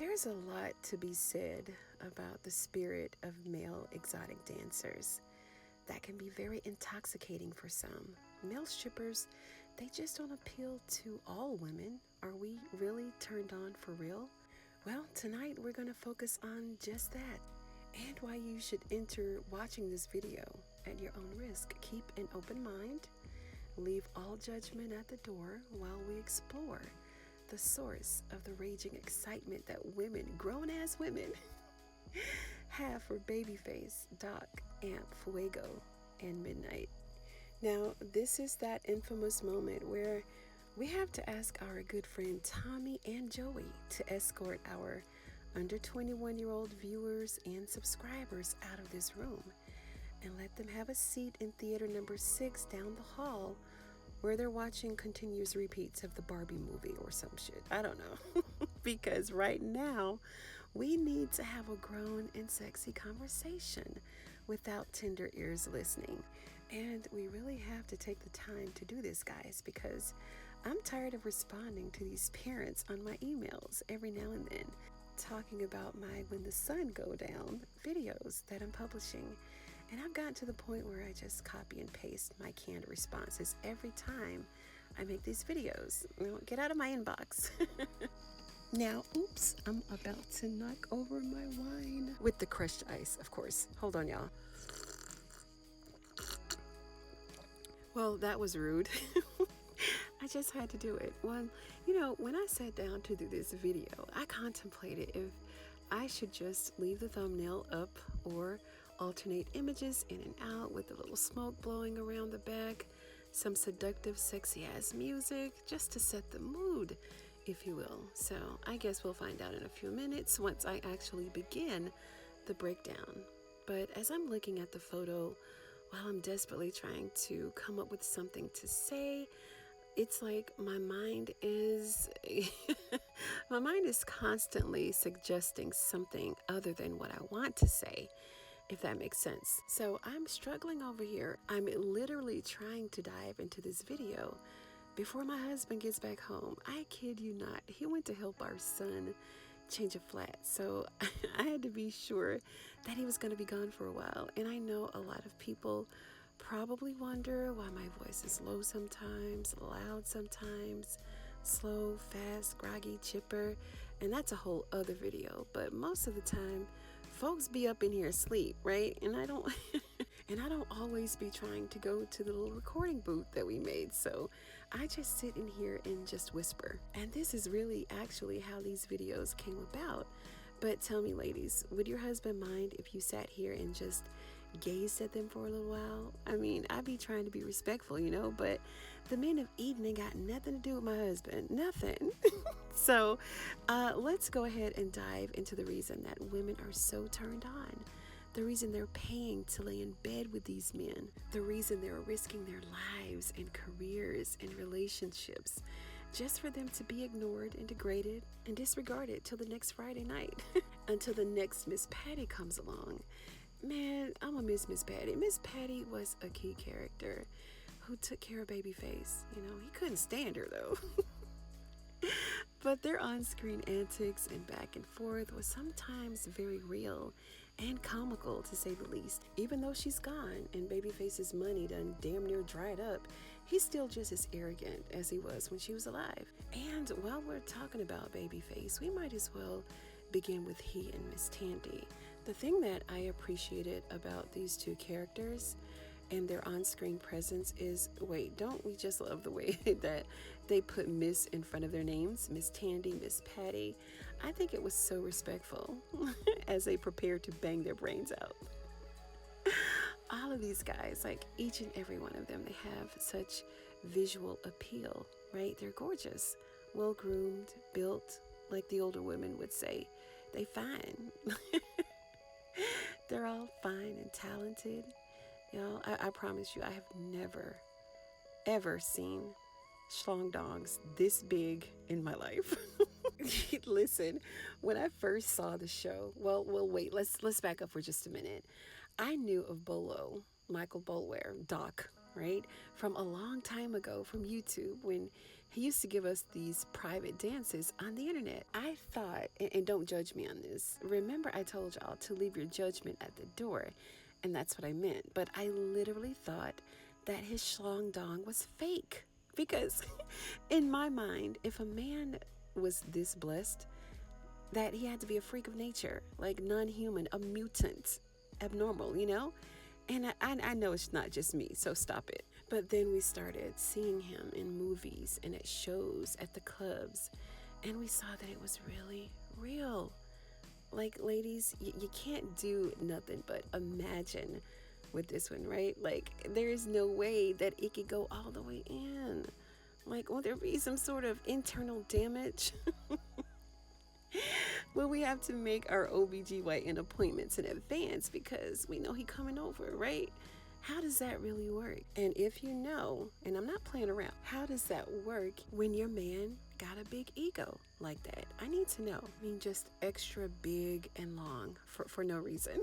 There's a lot to be said about the spirit of male exotic dancers. That can be very intoxicating for some. Male strippers, they just don't appeal to all women. Are we really turned on for real? Well, tonight we're going to focus on just that and why you should enter watching this video at your own risk. Keep an open mind. Leave all judgment at the door while we explore the source of the raging excitement that women, grown-ass women, have for Babyface, Doc, Amp, Fuego, and Midnight. Now, this is that infamous moment where we have to ask our good friend Tommy and Joey to escort our under 21-year-old viewers and subscribers out of this room and let them have a seat in theater number 6 down the hall where they're watching continuous repeats of the Barbie movie or some shit. I don't know. Because right now, we need to have a grown and sexy conversation without tender ears listening. And we really have to take the time to do this, guys, because I'm tired of responding to these parents on my emails every now and then, talking about my When the Sun Go Down videos that I'm publishing. And I've gotten to the point where I just copy and paste my canned responses every time I make these videos. Get out of my inbox. Now, oops, I'm about to knock over my wine with the crushed ice, of course. Hold on, y'all. Well, that was rude. I just had to do it. Well, when I sat down to do this video, I contemplated if I should just leave the thumbnail up or alternate images in and out with a little smoke blowing around the back, some seductive, sexy-ass music, just to set the mood, if you will. So I guess we'll find out in a few minutes once I actually begin the breakdown. But as I'm looking at the photo, while I'm desperately trying to come up with something to say, it's like my mind is constantly suggesting something other than what I want to say, if that makes sense. So I'm struggling over here. I'm literally trying to dive into this video before my husband gets back home. I kid you not. He went to help our son change a flat. So I had to be sure that he was going to be gone for a while. And I know a lot of people probably wonder why my voice is low sometimes, loud sometimes, slow, fast, groggy, chipper, and that's a whole other video. But most of the time, folks be up in here asleep, right? And I don't always be trying to go to the little recording booth that we made. So I just sit in here and just whisper. And this is really actually how these videos came about. But tell me, ladies, would your husband mind if you sat here and just gazed at them for a little while? I mean, I be trying to be respectful, but the men of Eden ain't got nothing to do with my husband. Nothing. So let's go ahead and dive into the reason that women are so turned on. The reason they're paying to lay in bed with these men. The reason they're risking their lives and careers and relationships just for them to be ignored and degraded and disregarded till the next Friday night. Until the next Miss Patty comes along. Man, I'm gonna miss Miss Patty. Miss Patty was a key character who took care of Babyface. He couldn't stand her though. But their on-screen antics and back and forth was sometimes very real and comical, to say the least. Even though she's gone and Babyface's money done damn near dried up, he's still just as arrogant as he was when she was alive. And while we're talking about Babyface, we might as well begin with he and Miss Tandy. The thing that I appreciated about these two characters and their on-screen presence is, don't we just love the way that they put Miss in front of their names? Miss Tandy, Miss Patty. I think it was so respectful as they prepared to bang their brains out. All of these guys, like each and every one of them, they have such visual appeal, right? They're gorgeous, well-groomed, built, like the older women would say. They fine. They're all fine and talented. I promise you, I have never, ever seen schlongdongs this big in my life. Listen, when I first saw the show, wait, let's back up for just a minute. I knew of Bolo, Michael Bolware, Doc, right? From a long time ago from YouTube when He used to give us these private dances on the internet. I thought, and don't judge me on this, remember I told y'all to leave your judgment at the door, and that's what I meant. But I literally thought that his schlong dong was fake. Because in my mind, if a man was this blessed, that he had to be a freak of nature, like non-human, a mutant, abnormal, you know? And I know it's not just me, so stop it. But then we started seeing him in movies and at shows, at the clubs, and we saw that it was really real. Like, ladies, you can't do nothing but imagine with this one, right? Like, there is no way that it could go all the way in. Like, will there be some sort of internal damage? Will we have to make our OBGYN appointments in advance because we know he coming over, right? How does that really work? And if you know, and I'm not playing around, how does that work when your man got a big ego like that? I need to know. I mean, just extra big and long for no reason.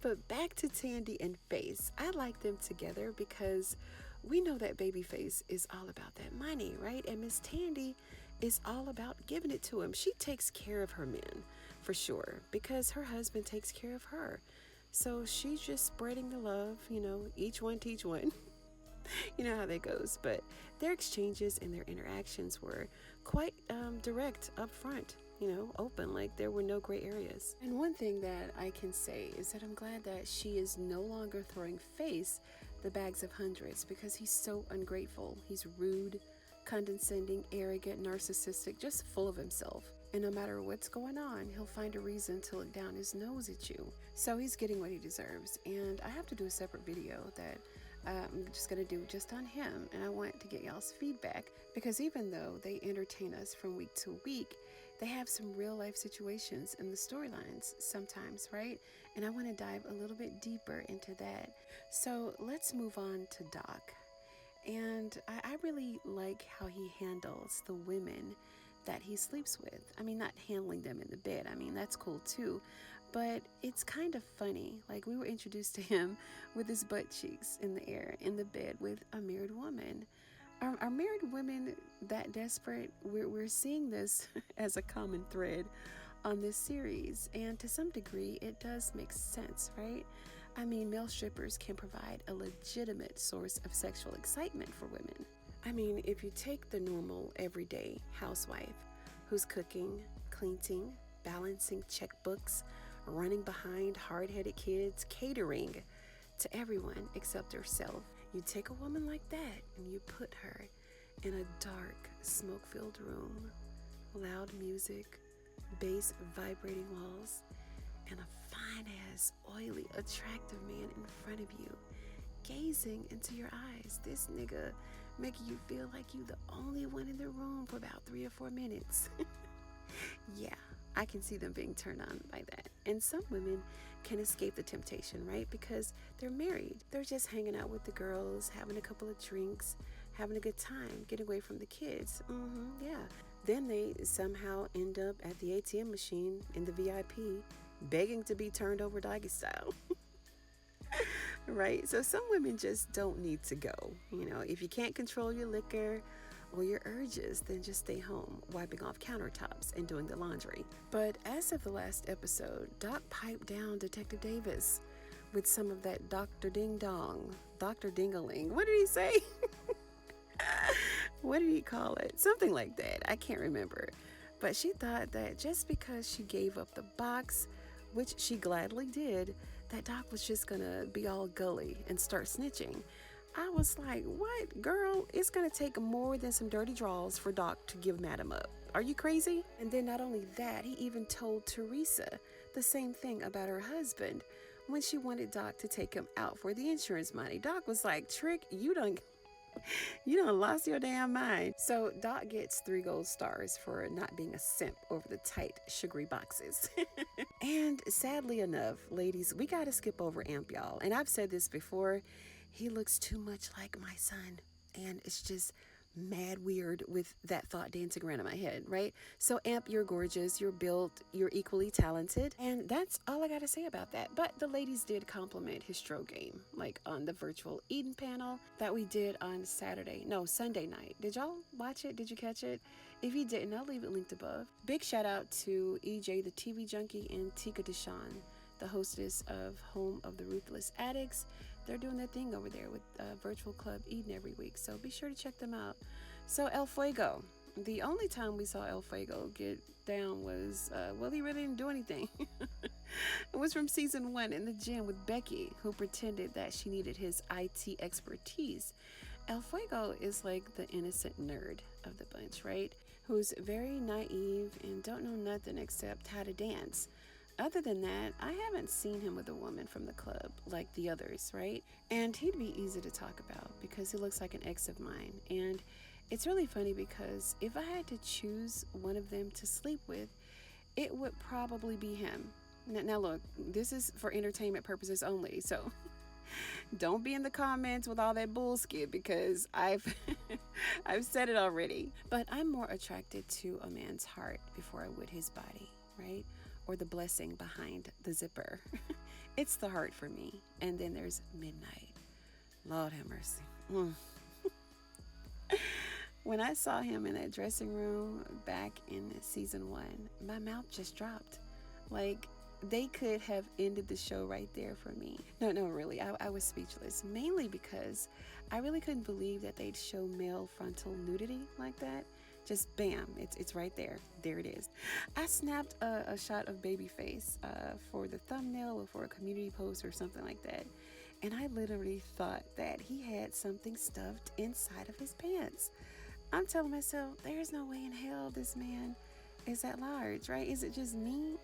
But back to Tandy and Face. I like them together because we know that Babyface is all about that money, right? And Miss Tandy is all about giving it to him. She takes care of her men, for sure, because her husband takes care of her. So she's just spreading the love, you know, each one teach one. You know how that goes. But their exchanges and their interactions were quite direct up front, you know, open, like there were no gray areas. And one thing that I can say is that I'm glad that she is no longer throwing Face the bags of hundreds because he's so ungrateful. He's rude, condescending, arrogant, narcissistic, just full of himself. And no matter what's going on, he'll find a reason to look down his nose at you. So he's getting what he deserves. And I have to do a separate video that I'm just going to do just on him. And I want to get y'all's feedback because even though they entertain us from week to week, they have some real life situations in the storylines sometimes, right? And I want to dive a little bit deeper into that. So let's move on to Doc. And I really like how he handles the women that he sleeps with. I mean, not handling them in the bed. I mean, that's cool too. But it's kind of funny. Like, we were introduced to him with his butt cheeks in the air, in the bed with a married woman. Are married women that desperate? We're seeing this as a common thread on this series. And to some degree, it does make sense, right? I mean, male strippers can provide a legitimate source of sexual excitement for women. I mean, if you take the normal, everyday housewife who's cooking, cleaning, balancing checkbooks, running behind hard-headed kids, catering to everyone except herself, you take a woman like that and you put her in a dark, smoke-filled room, loud music, bass vibrating walls, and a fine-ass, oily, attractive man in front of you, gazing into your eyes. This nigga making you feel like you the only one in the room for about 3 or 4 minutes. Yeah, I can see them being turned on by that. And some women can escape the temptation, right? Because they're married. They're just hanging out with the girls, having a couple of drinks, having a good time, getting away from the kids. Yeah. Then they somehow end up at the ATM machine in the VIP, begging to be turned over doggy style. Right? So some women just don't need to go. You know, if you can't control your liquor or your urges, then just stay home, wiping off countertops and doing the laundry. But as of the last episode, Doc piped down Detective Davis with some of that Dr. Ding Dong, Dr. Dingaling. What did he say? What did he call it? Something like that. I can't remember. But she thought that just because she gave up the box, which she gladly did, that Doc was just gonna be all gully and start snitching. I was like, what, girl? It's gonna take more than some dirty draws for Doc to give Madam up. Are you crazy? And then not only that, he even told Teresa the same thing about her husband when she wanted Doc to take him out for the insurance money. Doc was like, Trick, you done lost your damn mind. So Doc gets 3 gold stars for not being a simp over the tight, sugary boxes. And sadly enough, ladies, we gotta skip over Amp, y'all. And I've said this before, he looks too much like my son. And it's just mad weird with that thought dancing around in my head, right? So, Amp, you're gorgeous, you're built, you're equally talented, and that's all I gotta say about that. But the ladies did compliment his stroke game, like on the virtual Eden panel that we did on Sunday night. Did y'all watch it? Did you catch it? If you didn't, I'll leave it linked above. Big shout out to EJ the TV Junkie and Tika Deshawn, the hostess of Home of the Ruthless Addicts. They're doing their thing over there with Virtual Club Eden every week, so be sure to check them out. So El Fuego, the only time we saw El Fuego get down was, he really didn't do anything. It was from season 1 in the gym with Becky, who pretended that she needed his IT expertise. El Fuego is like the innocent nerd of the bunch, right? Who's very naive and don't know nothing except how to dance. Other than that, I haven't seen him with a woman from the club like the others, right? And he'd be easy to talk about because he looks like an ex of mine. And it's really funny because if I had to choose one of them to sleep with, it would probably be him. Now look, this is for entertainment purposes only, so don't be in the comments with all that bullshit because I've said it already. But I'm more attracted to a man's heart before I would his body, right? Or the blessing behind the zipper. It's the heart for me. And then there's Midnight. Lord have mercy. When I saw him in that dressing room back in season 1, my mouth just dropped. Like, they could have ended the show right there for me. No, really, I was speechless. Mainly because I really couldn't believe that they'd show male frontal nudity like that. Just bam, it's right there. There it is. I snapped a shot of Babyface for the thumbnail or for a community post or something like that. And I literally thought that he had something stuffed inside of his pants. I'm telling myself, there's no way in hell this man is that large, right? Is it just me?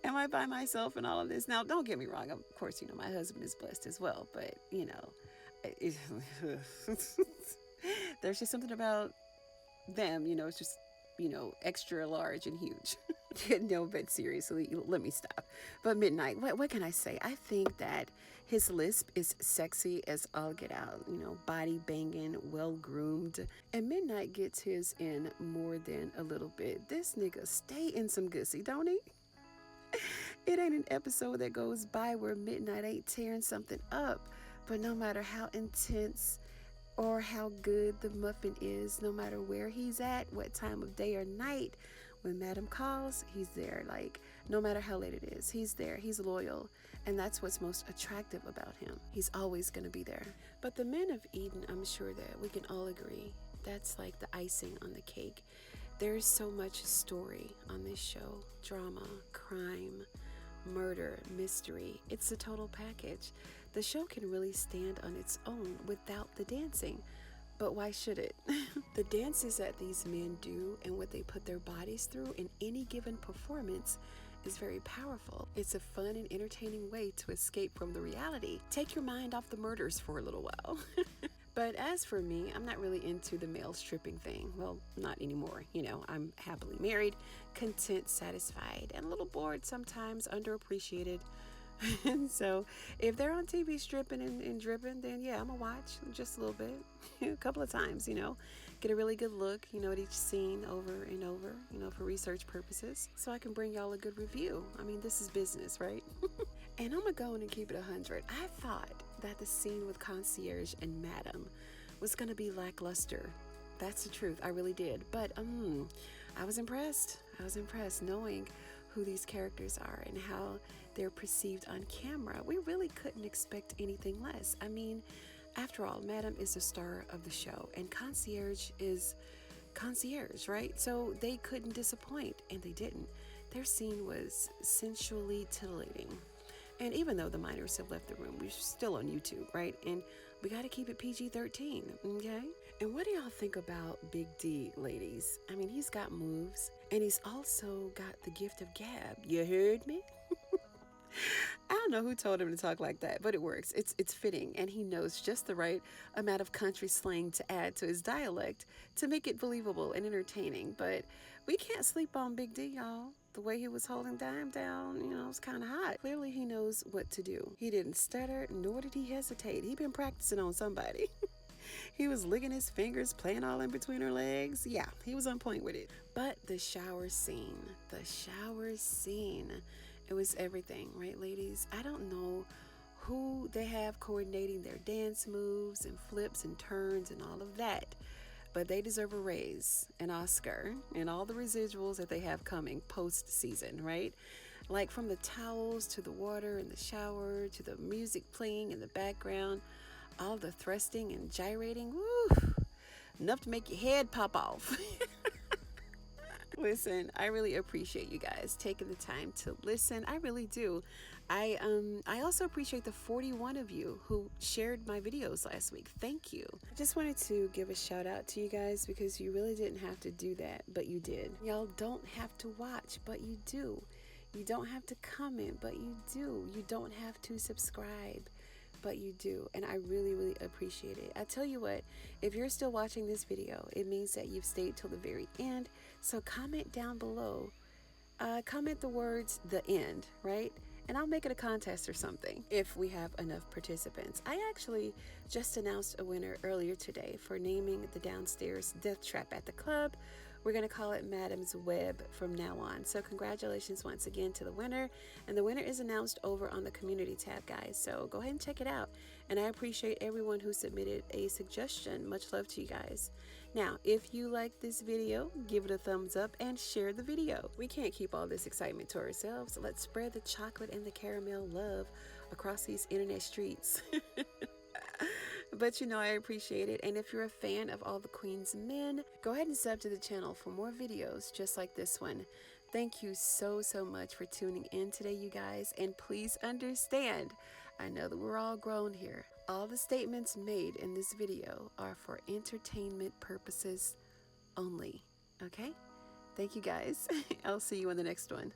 Am I by myself in all of this? Now, don't get me wrong. Of course, my husband is blessed as well. But, there's just something about them, it's just, extra large and huge. No, but seriously, let me stop. But Midnight, what can I say? I think that his lisp is sexy as all get out, body banging, well groomed. And Midnight gets his in more than a little bit. This nigga stay in some gussy, don't he? It ain't an episode that goes by where Midnight ain't tearing something up. But no matter how intense or how good the muffin is, no matter where he's at, what time of day or night, when Madam calls, he's there. Like, no matter how late it is, he's there. He's loyal. And that's what's most attractive about him. He's always going to be there. But the men of Eden, I'm sure that we can all agree, that's like the icing on the cake. There's so much story on this show. Drama, crime, murder, mystery. It's a total package. The show can really stand on its own without the dancing. But why should it? The dances that these men do and what they put their bodies through in any given performance is very powerful. It's a fun and entertaining way to escape from the reality. Take your mind off the murders for a little while. But as for me, I'm not really into the male stripping thing. Well, not anymore. I'm happily married, content, satisfied, and a little bored sometimes, underappreciated. And so if they're on TV stripping and dripping, then yeah, I'm gonna watch just a little bit, a couple of times, get a really good look, at each scene over and over, for research purposes, so I can bring y'all a good review. I mean, this is business, right? And I'm gonna go in and keep it 100. I thought that the scene with Concierge and Madam was gonna be lackluster. That's the truth. I really did. But I was impressed. Knowing who these characters are and how they're perceived on camera. We really couldn't expect anything less. I mean, after all, Madam is the star of the show and Concierge is Concierge, right? So they couldn't disappoint, and they didn't. Their scene was sensually titillating. And even though the minors have left the room, we're still on YouTube, right? And we got to keep it PG-13, okay? And what do y'all think about Big D, ladies? I mean, he's got moves, and he's also got the gift of gab. You heard me? I don't know who told him to talk like that, but it works. It's fitting, and he knows just the right amount of country slang to add to his dialect to make it believable and entertaining. But we can't sleep on Big D, y'all. The way he was holding Dime down, it was kind of hot. Clearly, he knows what to do. He didn't stutter, nor did he hesitate. He'd been practicing on somebody. He was licking his fingers, playing all in between her legs. Yeah, he was on point with it. But the shower scene, it was everything, right, ladies? I don't know who they have coordinating their dance moves and flips and turns and all of that, but they deserve a raise, an Oscar, and all the residuals that they have coming post season, right? Like from the towels to the water in the shower to the music playing in the background, all the thrusting and gyrating, woo, enough to make your head pop off. Listen, I really appreciate you guys taking the time to listen. I really do. I also appreciate the 41 of you who shared my videos last week. Thank you. I just wanted to give a shout out to you guys because you really didn't have to do that, but you did. Y'all don't have to watch, but you do. You don't have to comment, but you do. You don't have to subscribe, but you do. And I really, really appreciate it. I tell you what, if you're still watching this video, it means that you've stayed till the very end. So comment down below. Comment the words "the end," right? And I'll make it a contest or something if we have enough participants. I actually just announced a winner earlier today for naming the downstairs death trap at the club. We're going to call it Madam's Web from now on. So congratulations once again to the winner. And the winner is announced over on the community tab, guys. So go ahead and check it out. And I appreciate everyone who submitted a suggestion. Much love to you guys. Now, if you like this video, give it a thumbs up and share the video. We can't keep all this excitement to ourselves. Let's spread the chocolate and the caramel love across these internet streets. But you know, I appreciate it. And if you're a fan of all the Queen's men, go ahead and sub to the channel for more videos just like this one. Thank you so much for tuning in today, you guys. And please understand, I know that we're all grown here. All the statements made in this video are for entertainment purposes only. Okay? Thank you guys. I'll see you in the next one.